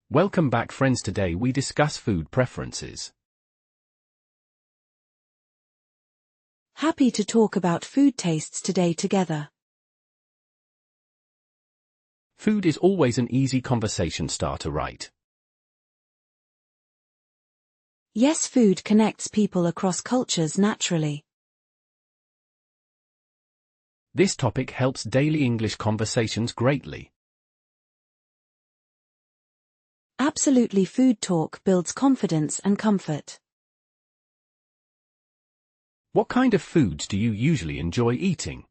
Welcome back, friends. Today we discuss food preferences. Happy to talk about food tastes today together. Food is always an easy conversation starter, right? Yes, food connects people across cultures naturally. This topic helps daily English conversations greatly. Absolutely, food talk builds confidence and comfort. What kind of foods do you usually enjoy eating?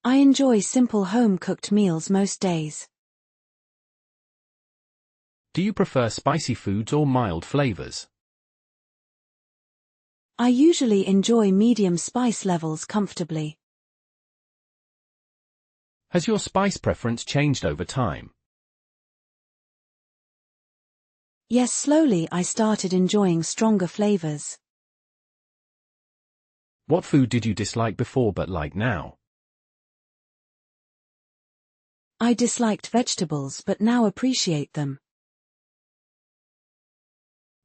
I enjoy simple home-cooked meals most days. Do you prefer spicy foods or mild flavors? I usually enjoy medium spice levels comfortably. Has your spice preference changed over time? Yes, slowly I started enjoying stronger flavors. What food did you dislike before but like now? I disliked vegetables but now appreciate them.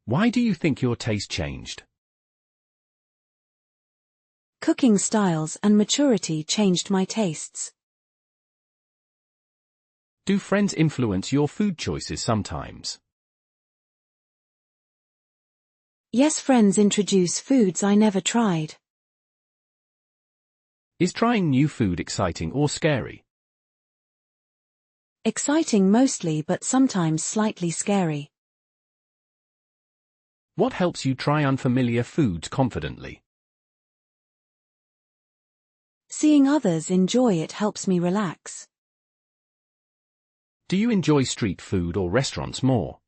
Why do you think your taste changed? Cooking styles and maturity changed my tastes. Do friends influence your food choices sometimes? Yes, friends introduce foods I never tried. Is trying new food exciting or scary? Exciting mostly, but sometimes slightly scary. What helps you try unfamiliar foods confidently? Seeing others enjoy it helps me relax. Do you enjoy street food or restaurants more?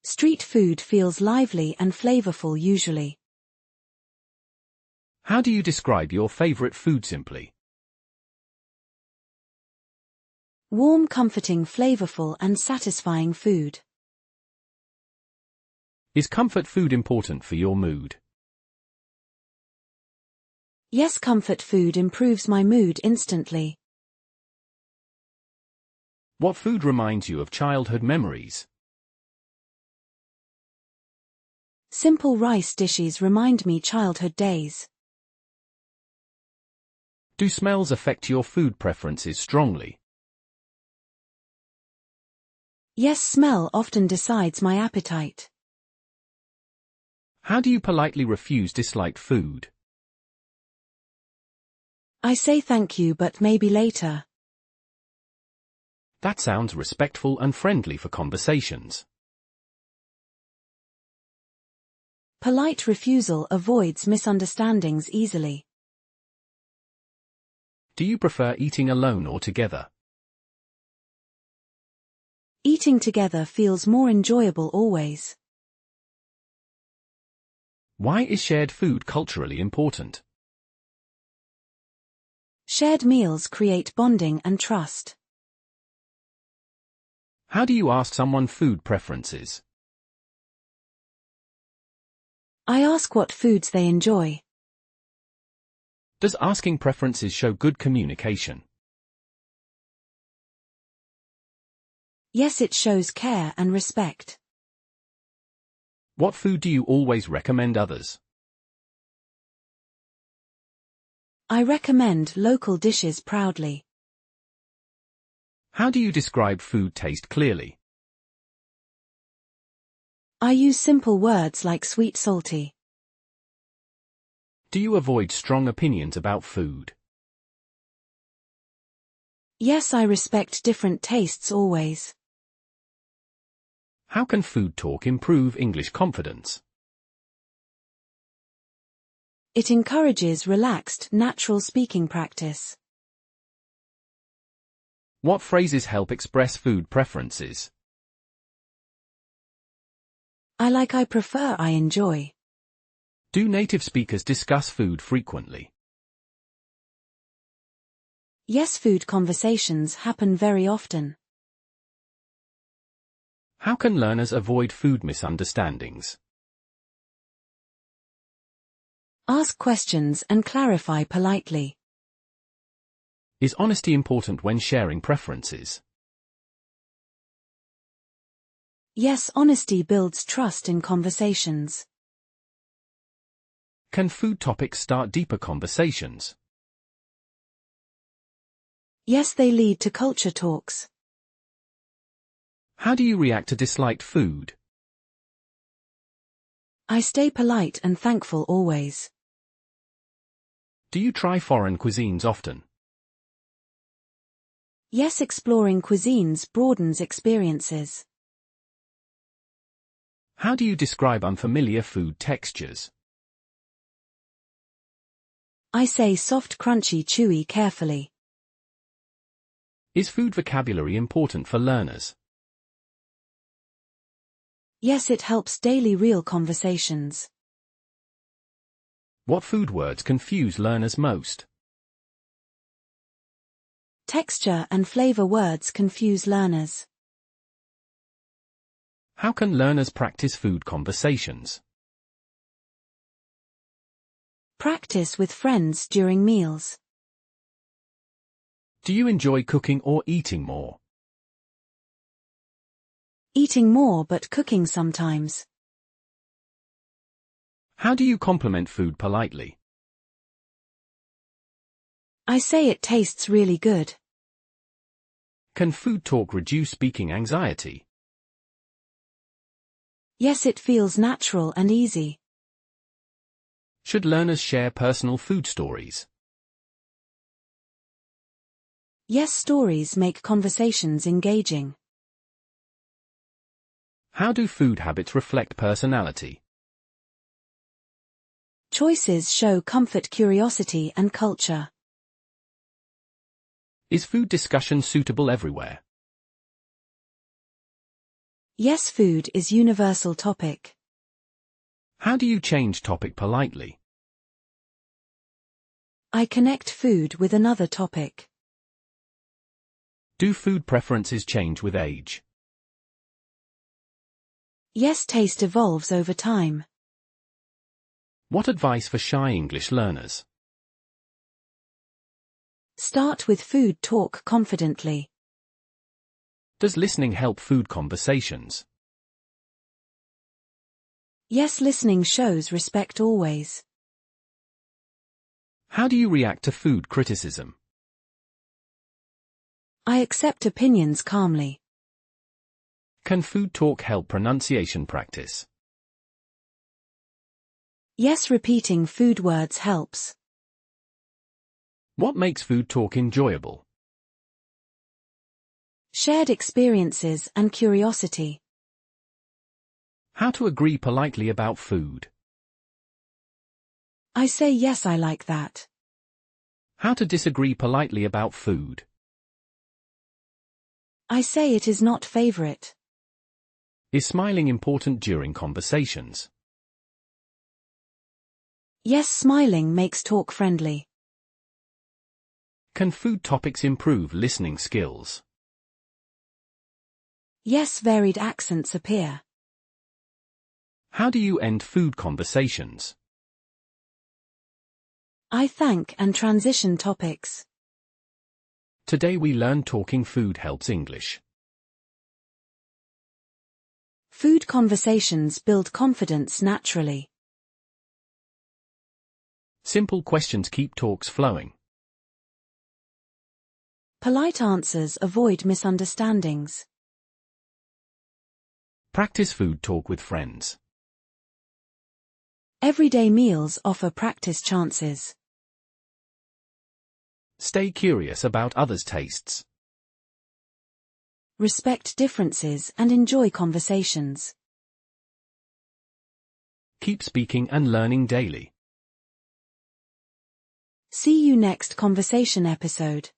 Street food feels lively and flavorful usually. How do you describe your favorite food simply? Warm, comforting, flavorful and satisfying food. Is comfort food important for your mood? Yes, comfort food improves my mood instantly. What food reminds you of childhood memories? Simple rice dishes remind me childhood days. Do smells affect your food preferences strongly? Yes, smell often decides my appetite. How do you politely refuse disliked food? I say thank you but maybe later. That sounds respectful and friendly for conversations. Polite refusal avoids misunderstandings easily. Do you prefer eating alone or together? Eating together feels more enjoyable always. Why is shared food culturally important? Shared meals create bonding and trust. How do you ask someone food preferences? I ask what foods they enjoy. Does asking preferences show good communication? Yes, it shows care and respect. What food do you always recommend others? I recommend local dishes proudly. How do you describe food taste clearly? I use simple words like sweet, salty. Do you avoid strong opinions about food? Yes, I respect different tastes always. How can food talk improve English confidence? It encourages relaxed, natural speaking practice. What phrases help express food preferences? I like, I prefer, I enjoy. Do native speakers discuss food frequently? Yes, food conversations happen very often. How can learners avoid food misunderstandings? Ask questions and clarify politely. Is honesty important when sharing preferences? Yes, honesty builds trust in conversations. Can food topics start deeper conversations? Yes, they lead to culture talks. How do you react to disliked food? I stay polite and thankful always. Do you try foreign cuisines often? Yes, exploring cuisines broadens experiences. How do you describe unfamiliar food textures? I say soft, crunchy, chewy carefully. Is food vocabulary important for learners? Yes, it helps daily real conversations. What food words confuse learners most? Texture and flavor words confuse learners. How can learners practice food conversations? Practice with friends during meals. Do you enjoy cooking or eating more? Eating more but cooking sometimes. How do you compliment food politely? I say it tastes really good. Can food talk reduce speaking anxiety? Yes, it feels natural and easy. Should learners share personal food stories? Yes, stories make conversations engaging. How do food habits reflect personality? Choices show comfort, curiosity, and culture. Is food discussion suitable everywhere? Yes, food is universal topic. How do you change topic politely? I connect food with another topic. Do food preferences change with age? Yes, taste evolves over time. What advice for shy English learners? Start with food talk confidently. Does listening help food conversations? Yes, listening shows respect always. How do you react to food criticism? I accept opinions calmly. Can food talk help pronunciation practice? Yes, repeating food words helps. What makes food talk enjoyable? Shared experiences and curiosity. How to agree politely about food? I say yes, I like that. How to disagree politely about food? I say it is not favorite. Is smiling important during conversations? Yes, smiling makes talk friendly. Can food topics improve listening skills? Yes, varied accents appear. How do you end food conversations? I thank and transition topics. Today we learned talking food helps English. Food conversations build confidence naturally. Simple questions keep talks flowing. Polite answers avoid misunderstandings. Practice food talk with friends. Everyday meals offer practice chances. Stay curious about others' tastes. Respect differences and enjoy conversations. Keep speaking and learning daily. See you next conversation episode.